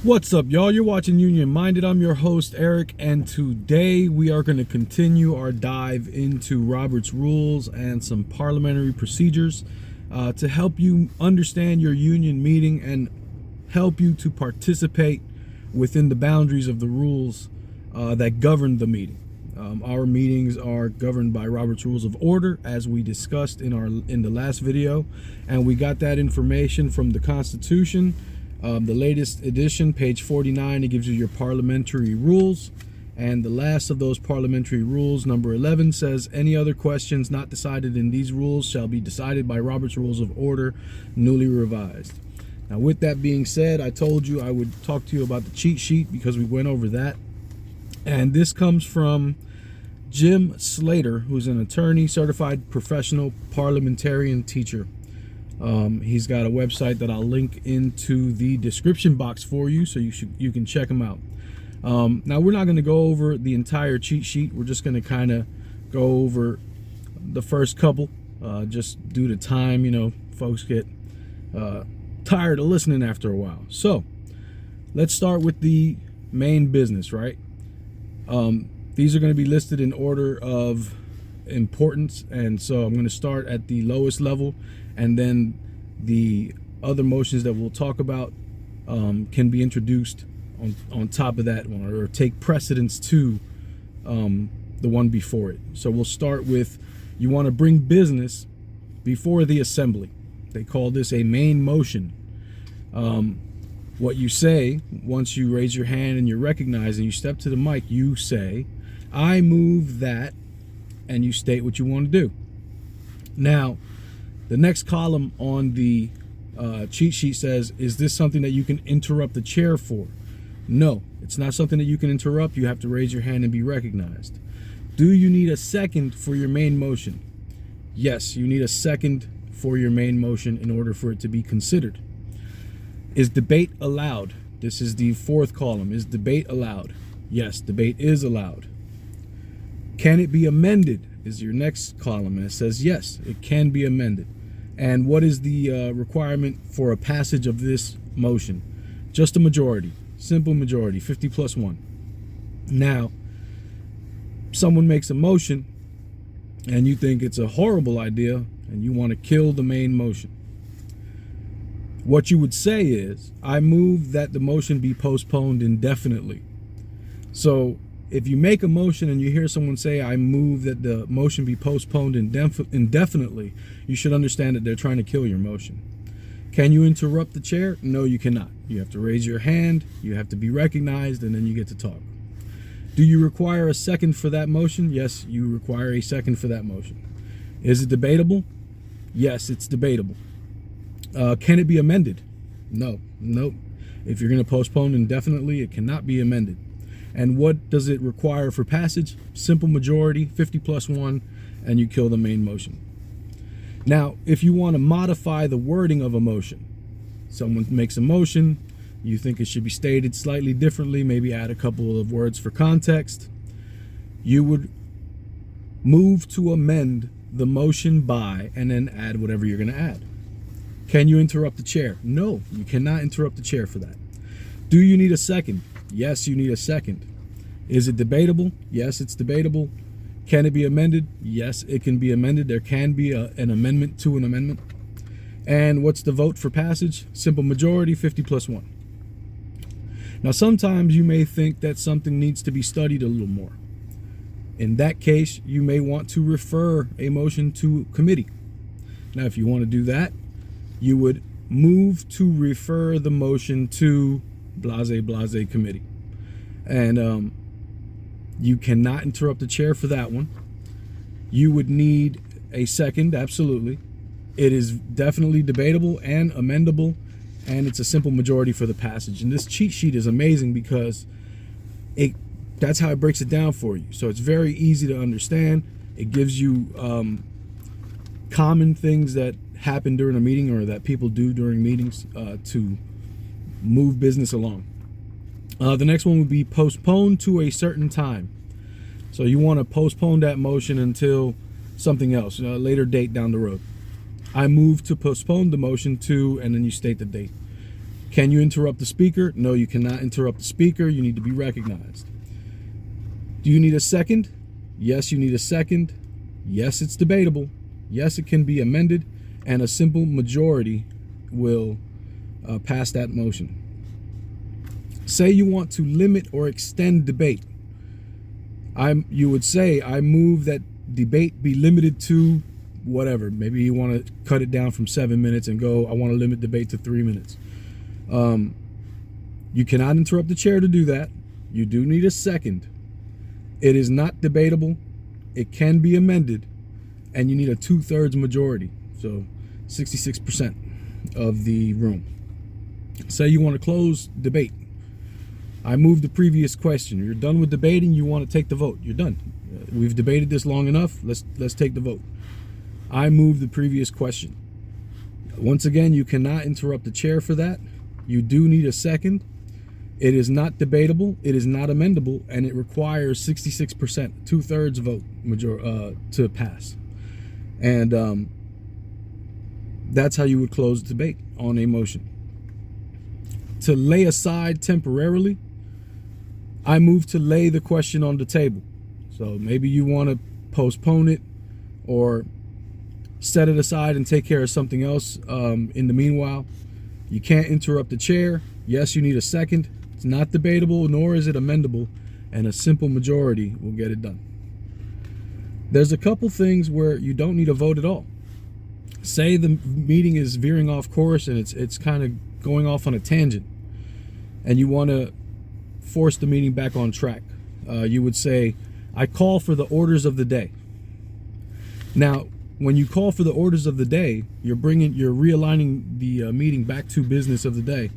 What's up, y'all? You're watching Union Minded. I'm your host, Eric, and today we are going to continue our dive into Robert's Rules and some parliamentary procedures to help you understand your union meeting and help you to participate within the boundaries of the rules that govern the meeting. Our meetings are governed by Robert's Rules of Order, as we discussed in the last video, and we got that information from the Constitution. The latest edition, page 49, it gives you your parliamentary rules. And the last of those parliamentary rules, number 11, says any other questions not decided in these rules shall be decided by Robert's Rules of Order, newly revised. Now, with that being said, I told you I would talk to you about the cheat sheet because we went over that. And this comes from Jim Slater, who's an attorney, certified professional parliamentarian teacher. He's got a website that I'll link into the description box for you, so you can check him out. Now, we're not going to go over the entire cheat sheet. We're just going to kind of go over the first couple, just due to time. You know, folks get tired of listening after a while. So let's start with the main business, right? These are going to be listed in order of importance, and so I'm going to start at the lowest level, and then the other motions that we'll talk about can be introduced on top of that one, or take precedence to the one before it. So we'll start with, you want to bring business before the assembly. They call this a main motion. What you say once you raise your hand and you're recognized and you step to the mic, you say, "I move that," and you state what you want to do. Now, the next column on the cheat sheet says, is this something that you can interrupt the chair for? No, it's not something that you can interrupt. You have to raise your hand and be recognized. Do you need a second for your main motion? Yes, you need a second for your main motion in order for it to be considered. Is debate allowed? This is the fourth column. Is debate allowed? Yes, debate is allowed. Can it be amended? Is your next column, and it says yes, it can be amended. And what is the requirement for a passage of this motion? Just a majority, simple majority, 50+1. Now, someone makes a motion and you think it's a horrible idea and you want to kill the main motion. What you would say is, I move that the motion be postponed indefinitely. So if you make a motion and you hear someone say, I move that the motion be postponed indefinitely, you should understand that they're trying to kill your motion. Can you interrupt the chair? No, you cannot. You have to raise your hand, you have to be recognized, and then you get to talk. Do you require a second for that motion? Yes, you require a second for that motion. Is it debatable? Yes, it's debatable. Can it be amended? No, nope. If you're going to postpone indefinitely, it cannot be amended. And what does it require for passage? Simple majority, 50+1, and you kill the main motion. Now, if you want to modify the wording of a motion, someone makes a motion, you think it should be stated slightly differently, maybe add a couple of words for context, you would move to amend the motion by, and then add whatever you're going to add. Can you interrupt the chair? No, you cannot interrupt the chair for that. Do you need a second? Yes, you need a second. Is it debatable? Yes, it's debatable. Can it be amended? Yes, it can be amended. There can be an amendment to an amendment. And what's the vote for passage? Simple majority, 50+1. Now, sometimes you may think that something needs to be studied a little more. In that case, you may want to refer a motion to committee. Now, if you want to do that, you would move to refer the motion to blase committee. And you cannot interrupt the chair for that one. You would need a second, absolutely. It is definitely debatable and amendable, and it's a simple majority for the passage. And this cheat sheet is amazing because that's how it breaks it down for you. So it's very easy to understand. It gives you common things that happen during a meeting or that people do during meetings to move business along. The next one would be postponed to a certain time. So you want to postpone that motion until something else, a later date down the road. I move to postpone the motion to, and then you state the date. Can you interrupt the speaker? No, you cannot interrupt the speaker. You need to be recognized. Do you need a second? Yes, you need a second. Yes, it's debatable. Yes, it can be amended, and a simple majority will pass that motion. Say you want to limit or extend debate. You would say, I move that debate be limited to whatever. Maybe you want to cut it down from 7 minutes and go, I want to limit debate to 3 minutes. You cannot interrupt the chair to do that. You do need a second. It is not debatable. It can be amended, and you need a 2/3 majority. So 66% of the room. Say you want to close debate. I move the previous question. You're done with debating. You want to take the vote. You're done. We've debated this long enough. Let's take the vote. I move the previous question. Once again, you cannot interrupt the chair for that. You do need a second. It is not debatable. It is not amendable, and it requires 66%, 2/3 vote to pass. And that's how you would close the debate on a motion. To lay aside temporarily, I move to lay the question on the table. So maybe you want to postpone it or set it aside and take care of something else in the meanwhile. You can't interrupt the chair. Yes, you need a second. It's not debatable, nor is it amendable, and a simple majority will get it done. There's a couple things where you don't need a vote at all. Say the meeting is veering off course and it's kind of going off on a tangent, and you want to force the meeting back on track. You would say, I call for the orders of the day. Now, when you call for the orders of the day, you're realigning the meeting back to business of the day.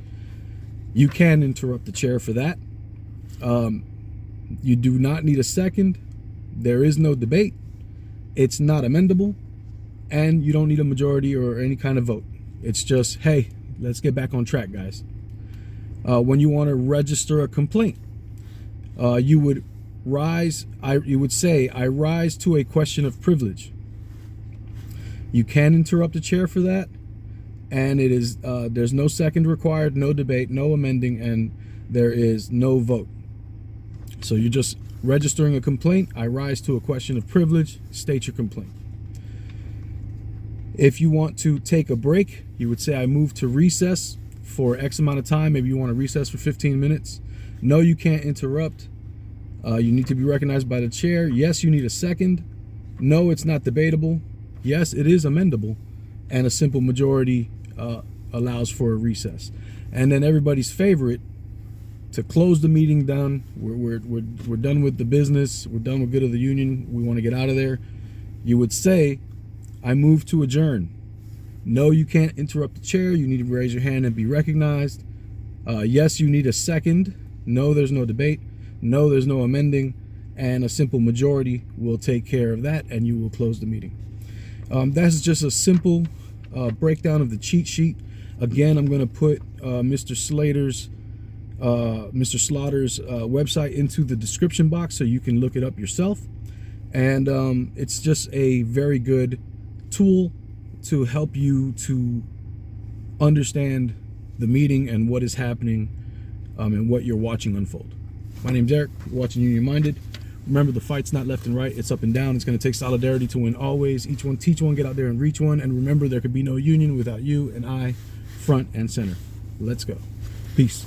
You can interrupt the chair for that. You do not need a second. There is no debate. It's not amendable, and you don't need a majority or any kind of vote. It's just, hey, let's get back on track, guys. When you want to register a complaint, you would say, I rise to a question of privilege. You can interrupt the chair for that, and it is there's no second required, no debate, no amending, and there is no vote. So you're just registering a complaint. I rise to a question of privilege. State your complaint. If you want to take a break, you would say, I move to recess for X amount of time. Maybe you want to recess for 15 minutes. No, you can't interrupt. You need to be recognized by the chair. Yes, you need a second. No, it's not debatable. Yes, it is amendable, and a simple majority allows for a recess. And then everybody's favorite, to close the meeting down. We're done with the business. We're done with good of the union. We want to get out of there. You would say, I move to adjourn. No, you can't interrupt the chair. You need to raise your hand and be recognized. Yes, you need a second. No, there's no debate. No, there's no amending, and a simple majority will take care of that, and you will close the meeting. That's just a simple breakdown of the cheat sheet. Again, I'm going to put Mr. Slaughter's website into the description box so you can look it up yourself. And it's just a very good tool to help you to understand the meeting and what is happening and what you're watching unfold. My name's Eric. You're watching Union Minded. Remember, the fight's not left and right. It's up and down. It's going to take solidarity to win always. Each one teach one, get out there and reach one. And remember, there could be no union without you and I, front and center. Let's go. Peace.